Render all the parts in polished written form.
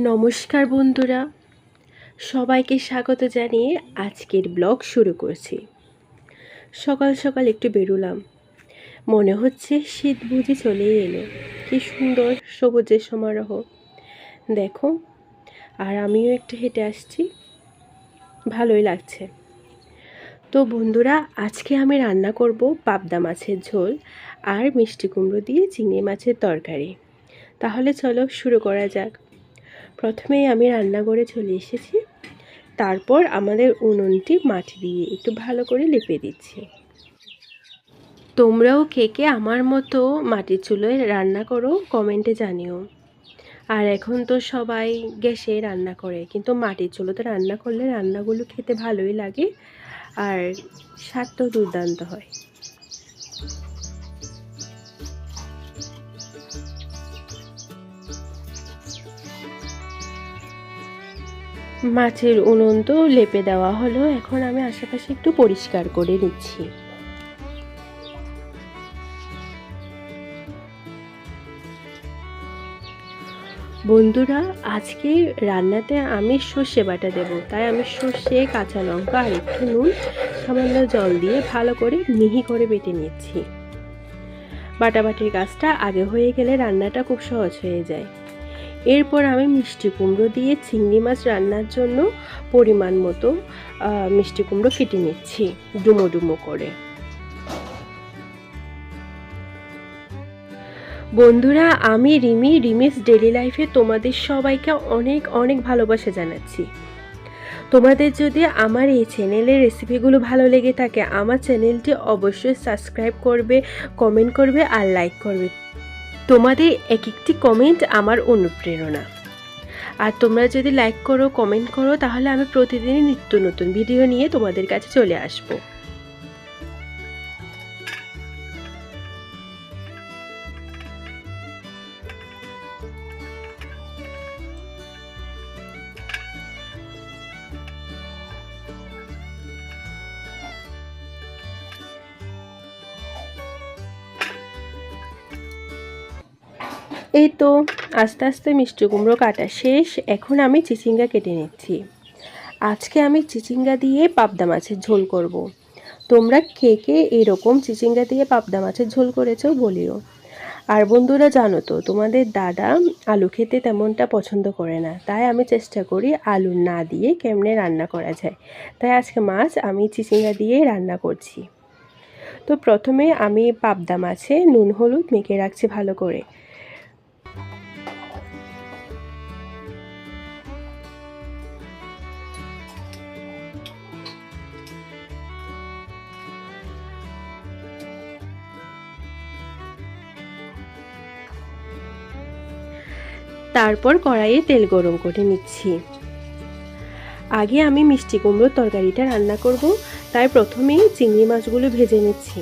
নমস্কার বন্ধুরা, সবাইকে স্বাগত জানিয়ে আজকের ব্লগ শুরু করছি। সকাল সকাল একটু বেরোলাম, মনে হচ্ছে শীত বুঝি চলেই এলো। কি সুন্দর সবুজের সমারোহ দেখো, আর আমিও একটু হেঁটে আসছি, ভালোই লাগছে। তো বন্ধুরা, আজকে আমি রান্না করব পাবদা মাছের ঝোল আর মিষ্টি কুমড়ো দিয়ে চিংড়ি মাছের তরকারি। তাহলে চলো শুরু করা যাক। প্রথমেই আমি রান্নাঘরে চলে এসেছি, তারপর আমাদের উনুনটি মাটি দিয়ে একটু ভালো করে লেপে দিচ্ছি। তোমরাও কে কে আমার মতো মাটির চুলোয় রান্না করো কমেন্টে জানিও। আর এখন তো সবাই গ্যাসে রান্না করে, কিন্তু মাটির চুলোতে রান্না করলে রান্নাগুলো খেতে ভালোই লাগে আর স্বাদটাও দুর্দান্ত হয়। মাছের উনুন তো লেপে দেওয়া হলো, এখন আমি আশেপাশে একটু পরিষ্কার করে নিচ্ছি। বন্ধুরা, আজকে রান্নাতে আমি সর্ষে বাটা দেব, তাই আমি সর্ষে, কাঁচা লঙ্কা আর একটু নুন, সামান্য জল দিয়ে ভালো করে মিহি করে বেটে নিচ্ছি। বাটাবাটির কাজটা আগে হয়ে গেলে রান্নাটা খুব সহজ হয়ে যায়। এরপর আমি মিষ্টি কুমড়ো দিয়ে চিংড়ি মাছ রান্নার জন্য পরিমাণ মতো মিষ্টি কুমড়ো কেটে নিচ্ছি ডুমো ডুমো করে। বন্ধুরা, আমি রিমিস ডেইলি লাইফে তোমাদের সবাইকে অনেক অনেক ভালোবাসা জানাচ্ছি। তোমাদের যদি আমার এই চ্যানেলের রেসিপিগুলো ভালো লেগে থাকে, আমার চ্যানেলটি অবশ্যই সাবস্ক্রাইব করবে, কমেন্ট করবে আর লাইক করবে। তোমাদের এক একটি কমেন্ট আমার অনুপ্রেরণা। আর তোমরা যদি লাইক করো, কমেন্ট করো, তাহলে আমি প্রতিদিনই নিত্য নতুন ভিডিও নিয়ে তোমাদের কাছে চলে আসবো। এই তো আস্তে আস্তে মিষ্টি কুমড়ো কাটা শেষ, এখন আমি চিচিঙ্গা কেটে নিচ্ছি। আজকে আমি চিচিঙ্গা দিয়ে পাবদা মাছের ঝোল করব। তোমরা কে কে এরকম চিচিঙ্গা দিয়ে পাবদা মাছের ঝোল করেছো বলিও। আর বন্ধুরা, জানো তো তোমাদের দাদা আলু খেতে তেমনটা পছন্দ করে না, তাই আমি চেষ্টা করি আলু না দিয়ে কেমনে রান্না করা যায়। তাই আজকে মাছ আমি চিচিঙ্গা দিয়ে রান্না করছি। তো প্রথমে আমি পাবদা মাছে নুন হলুদ মেখে রাখছি ভালো করে। তারপর কড়াইয়ে তেল গরম করে নিচ্ছি। আগে আমি মিষ্টি কুমড়োর তরকারিটা রান্না করব, তাই প্রথমেই চিংড়ি মাছগুলো ভেজে নিচ্ছি।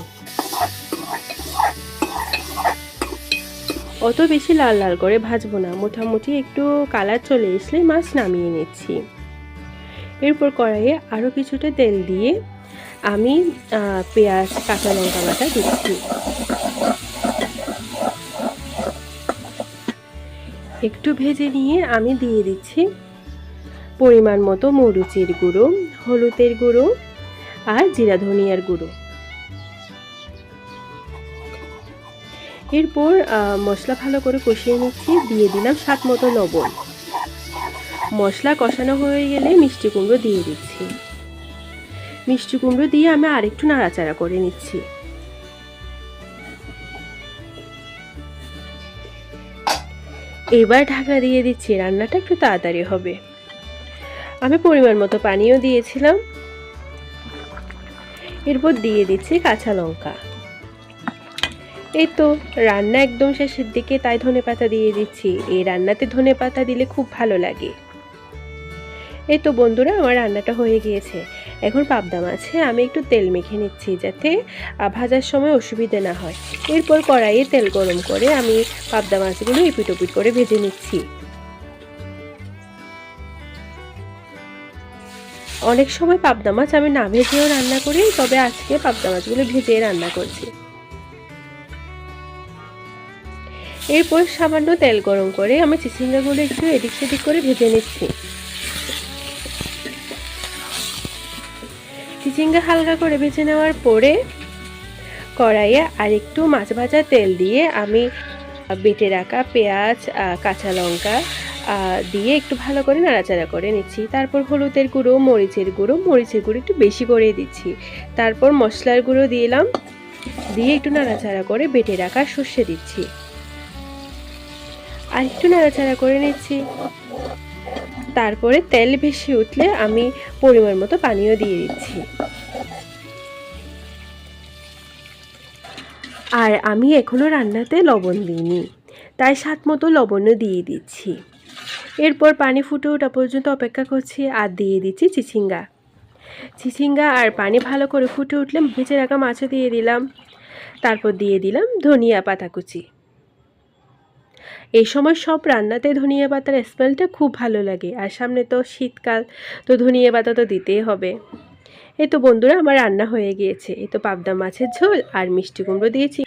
অত বেশি লাল লাল করে ভাজবো না, মোটামুটি একটু কালার চলে আসলে মাছ নামিয়ে নিচ্ছি। এরপর কড়াইয়ে আরও কিছুটা তেল দিয়ে আমি পেঁয়াজ, কাঁচা লঙ্কা বাটা দিচ্ছি। একটু ভেজে নিয়ে আমি দিয়ে দিচ্ছি পরিমাণ মতো মরিচের গুঁড়ো, হলুদের গুঁড়ো আর জিরা ধনিয়ার গুঁড়ো। এরপর মশলা ভালো করে কষিয়ে নিচ্ছি, দিয়ে দিলাম স্বাদ মতো লবণ। মশলা কষানো হয়ে গেলে মিষ্টি কুমড়ো দিয়ে দিচ্ছি। মিষ্টি কুমড়ো দিয়ে আমি আরেকটু নাড়াচাড়া করে নিচ্ছি। এবার ঢাকনা দিয়ে দিচ্ছি, রান্নাটা একটু তাড়াতাড়ি হবে। আমি পরিমাণ মতো পানিও দিয়েছিলাম। এরপর দিয়ে দিচ্ছি কাঁচা লঙ্কা। এই তো রান্না একদম শেষের দিকে, তাই ধনেপাতা দিয়ে দিচ্ছি। এই রান্নাতে ধনেপাতা দিলে খুব ভালো লাগে। এই তো বন্ধুরা, আমার রান্নাটা হয়ে গিয়েছে। এখন পাবদা মাছে আমি একটু তেল মেখে নিচ্ছি, যাতে ভাজার সময় অসুবিধে না হয়। এরপর কড়াইয়ে তেল গরম করে আমি পাবদা মাছগুলো এপিট ওপিট করে ভেজে নিচ্ছি। অনেক সময় পাবদা মাছ আমি না ভেজেও রান্না করি, তবে আজকে পাবদা মাছগুলো ভেজে রান্না করছি। এরপর সামান্য তেল গরম করে আমি চিচিঙ্গাগুলো একটু এদিক সেদিক করে ভেজে নিচ্ছি। চিচিঙ্গা হালকা করে ভেজে নেওয়ার পরে কড়াইয়ে আর একটু মাছ ভাজা তেল দিয়ে আমি বেটে রাখা পেঁয়াজ, কাঁচা লঙ্কা দিয়ে একটু ভালো করে নাড়াচাড়া করে নিচ্ছি। তারপর হলুদের গুঁড়ো, মরিচের গুঁড়ো একটু বেশি করে দিচ্ছি। তারপর মশলার গুঁড়ো দিলাম, দিয়ে একটু নাড়াচাড়া করে বেটে রাখা সর্ষে দিচ্ছি, আর একটু নাড়াচাড়া করে নিচ্ছি। তারপরে তেল বেশি উঠলে আমি পরিমাণ মতো পানিও দিয়ে দিচ্ছি। আর আমি এখনও রান্নাতে লবণ দিইনি, তাই স্বাদ মতো লবণও দিয়ে দিচ্ছি। এরপর পানি ফুটে ওঠা পর্যন্ত অপেক্ষা করছি আর দিয়ে দিচ্ছি চিচিঙ্গা আর পানি ভালো করে ফুটে উঠলে ভেজে রাখা মাছও দিয়ে দিলাম। তারপর দিয়ে দিলাম ধনিয়া পাতা কুচি। এই সময় সব রান্নাতে ধনিয়া পাতার স্মেলটা খুব ভালো লাগে, আর সামনে তো শীতকাল, তো ধনিয়া পাতা তো দিতেই হবে। এই তো বন্ধুরা, আমার রান্না হয়ে গিয়েছে। এই তো পাবদা মাছের ঝোল আর মিষ্টি কুমড়ো দিয়েছি।